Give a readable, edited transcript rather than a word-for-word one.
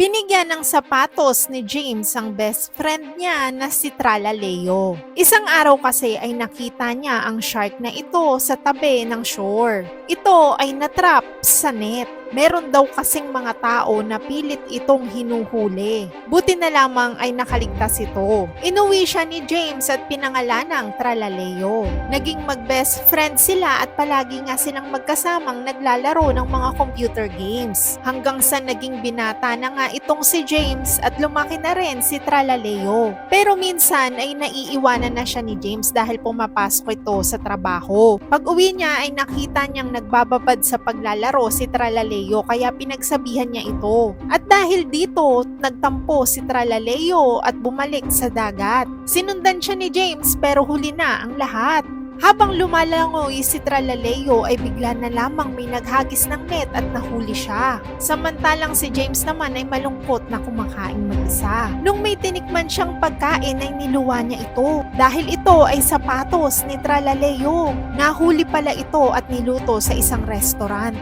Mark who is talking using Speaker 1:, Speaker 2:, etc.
Speaker 1: Binigyan ng sapatos ni James ang best friend niya na si Tralaleo. Isang araw kasi ay nakita niya ang shark na ito sa tabi ng shore. Ito ay natrap sa net. Meron daw kasing mga tao na pilit itong hinuhuli. Buti na lamang ay nakaligtas ito. Inuwi siya ni James at pinangalanang Tralaleo. Naging mag-best friend sila at palagi nga silang magkasamang naglalaro ng mga computer games. Hanggang sa naging binata na nga itong si James at lumaki na rin si Tralaleo. Pero minsan ay naiiwanan na siya ni James dahil pumapasok ito sa trabaho. Pag uwi niya ay nakita niyang nagbababad sa paglalaro si Tralaleo kaya pinagsabihan niya ito. At dahil dito, nagtampo si Tralaleo at bumalik sa dagat. Sinundan siya ni James pero huli na ang lahat. Habang lumalangoy si Tralaleo ay bigla na lamang may naghagis ng net at nahuli siya. Samantalang si James naman ay malungkot na kumakain mag-isa. Nung may tinikman siyang pagkain ay niluwa niya ito dahil ito ay sapatos ni Tralaleo. Nahuli pala ito at niluto sa isang restaurant.